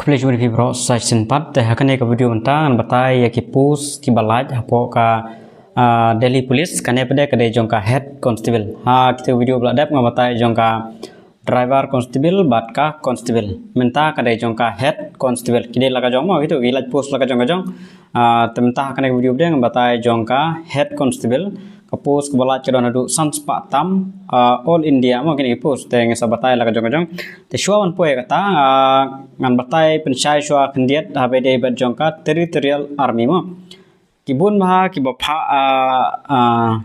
Kembali jumpa di Bro Section 4 teh akan ke video mentang batai ya ki post ki balaj hapo ka Delhi Police kane pada kedai jongka head constable kita video beladap ngabatai jongka driver constable bat ka constable minta kedai jongka head constable kide laga jong mo gitu gilaj post laga jong temtah akan video bede ngabatai jongka head constable ke post ke balaj kedon adu sans patam all India mo kini post teh ngesa batai laga jong te shuawan poe kata ngan batai pensyai shua kendiat habede bat jongka territorial army mo kibun maha kibapha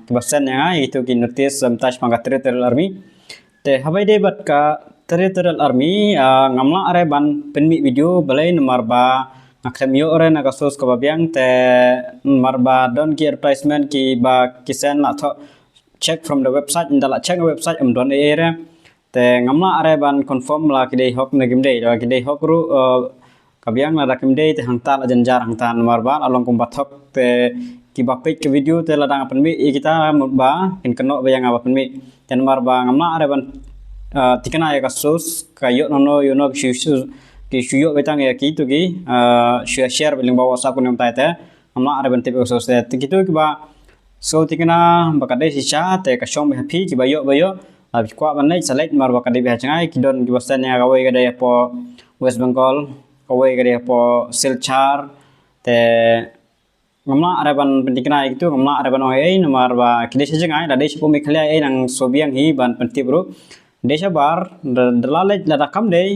kibasen yang itu ki notice samtas manga territorial army te habede bat ka territorial army ngamla are ban penmi video balai nomor ba akhemyo ore nagasos ko babiang te marba don ki advertisement ki ba kisen la tho check from the website indala check website don ere te ngamla are ban confirm la ki dei hok negim dei ki dei hok ru kabiang la rakim dei te hangta la janjar hangta marba along kum bathok te ki ba page ke video te la dang penmi kita ba kin keno bayang apa penmi ten marba ngamla are ban tikana ya kasus kayo nono yono ki shuyo betang ya ki tu ki share biling bawa WhatsApp kunim taite amla are ban tip kasus te kitu ki ba so tikana bakade sisa te ka shom happy ki bayo abi kwa ban nei select mar bakade bi hangai ki don ki basan ya gawai gade po West Bengal gawai gade po Silchar te ngamla are ban pentikna itu ngamla are ban oi nomor ba kide sejeng ai dade sipo mekhlya ai nang sobiang hi ban penti bro desa bar dalalej ladakam dei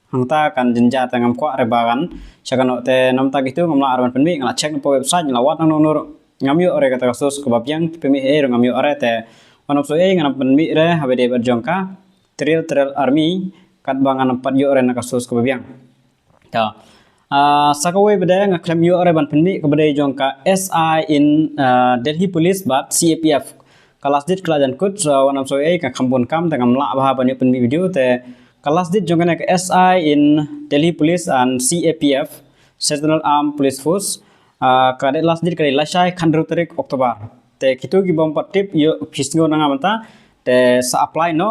hangta kan jenja tangam kwa are bagan sakano te namta gitu ngamla are ban penmi ngala check po website ngelawat nang nur ngamyo ore kata kasus kebabiang pemi ngamyo ore te wanop so ngam penmi re habede berjongka territorial army kat bangan 4 yo ore na kasus kebabiang ta sakawai beda ngaklem yo ore ban penmi kebede jongka SI in Delhi Police bat CAPF kelas dit kelajan kut wanam so ka khambon kam tangam la bah ban penmi video te kelas dit jongka ke SI in Delhi Police and CAPF Central Armed Police Force kade last dit kade lasai khandru tarik Oktober te kitu ki bom patip yo fisngo nangamata te sa apply no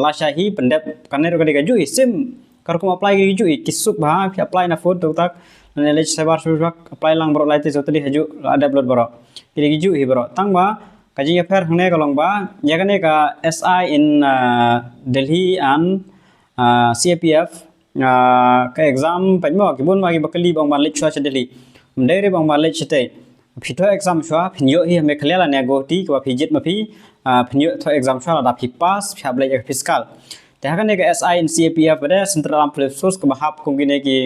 lasai hi pendep kaner kade gaju sim karkum apply gi ju kisuk bah apply na foto tak nele sebar subak apply lang bro laite jotli haju ada upload bro kiri gi ju hi bro tang ba kaji affair hangne kalong ba yagane ka SI in Delhi and CAPF ka exam panmo kibun magi bakali bang malik chwa Delhi mdere bang malik chete phito exam chwa phinyo hi me khlela ne goti ka phijit ma phi phinyo tho exam chwa da phi pass phable fiscal te hagane ka SI in CAPF pada Central Armed Police Force ka bahap kungine ki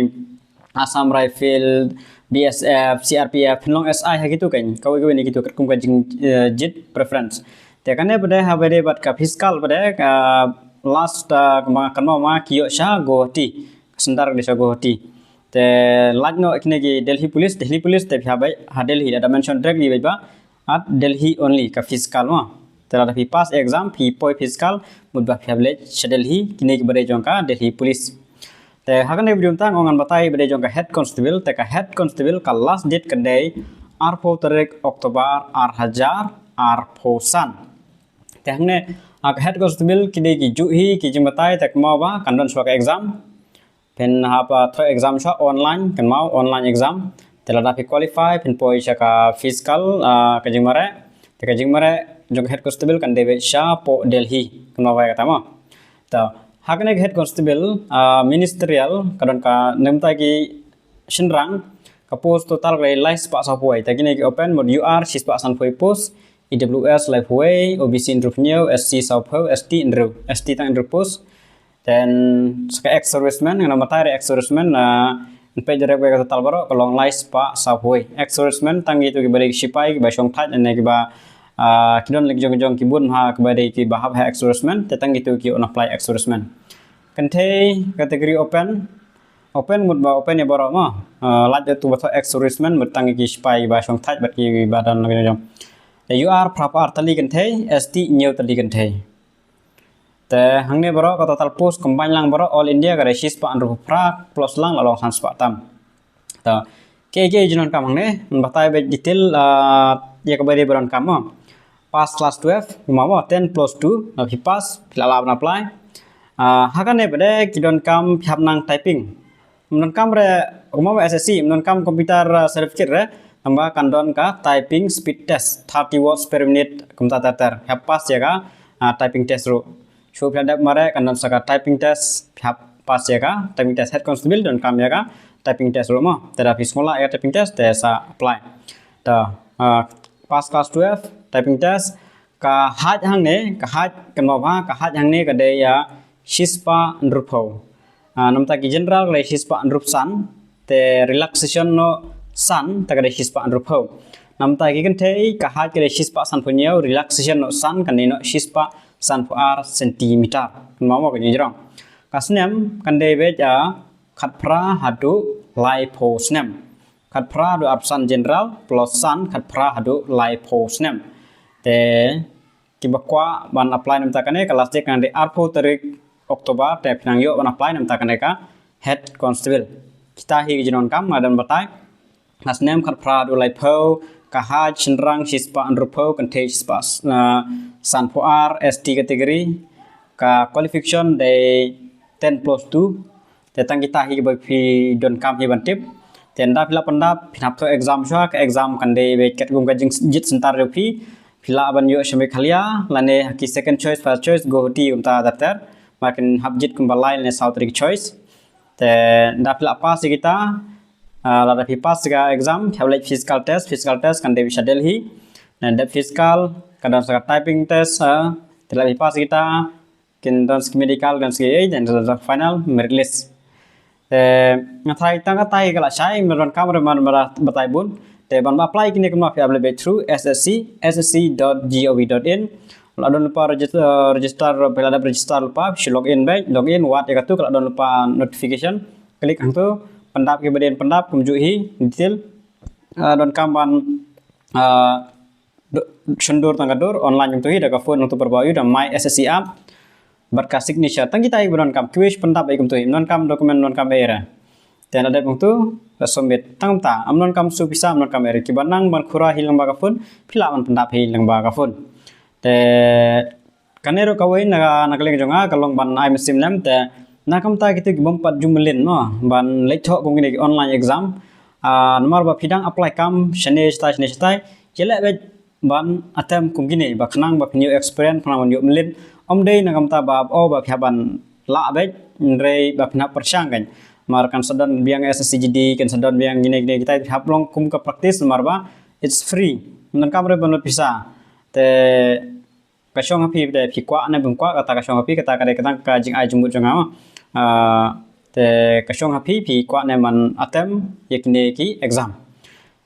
Assam Rifle BSF CRPF long SI ha gitu kan kau ni gitu kum ka jit preference te kane pada habade bat ka fiscal pada last kan ma kiyo sha goti sendar desa goti te lagno ikne ki Delhi Police te bhabai ha Delhi da mention directly ba at Delhi only ka fiscal ma tera da pass exam phi poi fiscal mudba phable Delhi kine ki bare jongka Delhi Police te hakan video tang ongan batai bede jongka head constable te ka head constable ka last date kedai R4 tarik Oktober R1000 R4san te hangne ak head constable kide ki juhi ki jimbatai te mau ba kandon swaka exam pen hapa tho exam sha online kan mau online exam te lada fi qualify pen poi ka fiscal ka jingmare jong head constable kan debe sha po Delhi kan mau ba kata mo ta hakane head constable ministerial kadon ka nemta ki shinrang ka post total kai live pa sa poi ta kini ki open mod UR sis pa san poi post EWS live way OBC interview SC South ST Andrew ST tang Andrew post then saka ex serviceman ngana matare ex serviceman page direct ka total baro kalong live pa sa poi ex serviceman tang itu ki bari sipai ki ba song that ne ki ba kidon leg jong kibun ha kebade ki bahab ha ex serviceman tetang itu ki on apply ex serviceman kante kategori open mud ba open ya baro ma laj tu ba ex serviceman mutang ki sipai ba song that bat ki badan leg jong you are proper tali kante ST new tali kante te hangne baro ka total post combine lang baro all India ka resis pa andru prak plus lang lalong sans pa tam ta ke jinon kam hangne batai be detail ya ka bari baron kam pass class 12 mama 10 plus 2 na pass lala apply hakane bade kidon kam phap nang typing menankam re umum SSC menankam komputer certificate re tambah kandon ka typing speed test 30 words per minute kumta tatar pas ya ka typing test ro show pladap mare kandon saka typing test pas ya ka typing test head constable dan kam ya ka typing test ro mo terapi sekolah ya typing test sa apply ta pas class 12 typing test ka haj hang ne ka haj kan ma ka haj hang ne ka de ya shispa ndrupo namta ki general le shispa andrup san te relaxation no san ta ka de shispa andrupo namta ki kan te ka haj ka de shispa san punyo relaxation no san kan no shispa san per centimeter kan ma ko ni jrong kasnem kan de be ja khat pra hadu liposnem khat pra do absan general plus san khat pra hadu liposnem te kibakwa ban apply namta kane kelas de kan de arpo tarik Oktober te pinang yo ban apply namta kane ka head constable kita hi jinon kam ngadan batai nasnem khat pra do lipo ka ha chinrang shispa andrupo kan te shispa san for ST category ka qualification de 10+2 te tang kita hi ba phi don kam hi ban tip tenda pila pandap pinap to exam sha ka exam kan de be ket gum ka jit sentar ro phi pila ban yo shame khalia lane ki second choice first choice go ti umta datar makin habjit kum balai ne south trick choice te da pila pas kita la da phi pas ga exam thaulai physical test kan de bisa Delhi dan de physical kadang sa typing test te la phi pas kita kin dan medical dan ski dan final merit list ngathai tanga tai kala sai meron kamera man batai bun te ban apply kini kemna fi available through ssc.gov.in kalau lupa register bila ada register lupa si login wat ya tu kalau lupa notification klik hang tu pendap ke badan pendap kumjuhi detail don kamban sundur tanggadur online untuk hi daga phone untuk perbayu dan my ssc app berkas signature tang kita ibron kam quiz pendap ikum tu non kam dokumen non kam era dan ada tu submit tang ta amnon kam su bisa amnon kam era kibanang ban khura hilang baga phone phila man pendap hilang baga phone te kanero kawai nagaling jonga kalong ban I sim nam te nakam ta gitu gibom pat jumlin no ban lekthok kong ni online exam nomor ba pidang apply kam shane stai jela be ban atem kum gini ba khnang ba new experience phanan yo mlin om dei nakam ta ba o ba phaban la be rei ba phna persang kan mar kan sedon biang SSCGD kan sedon biang gini kita haplong kum ke praktis mar ba it's free nan kam re ban bisa te kasong api de phikwa na bungkwa kata kasong api kata kade katang ka jing ai jumut jonga te kasong api phikwa na man atem yekne ki exam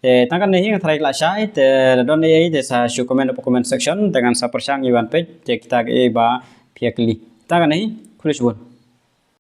te tangkan nei ngatrai la sai te don nei te sa shu comment section dengan sa persang iwan page te kita ke ba phiakli tangkan nei kulis bun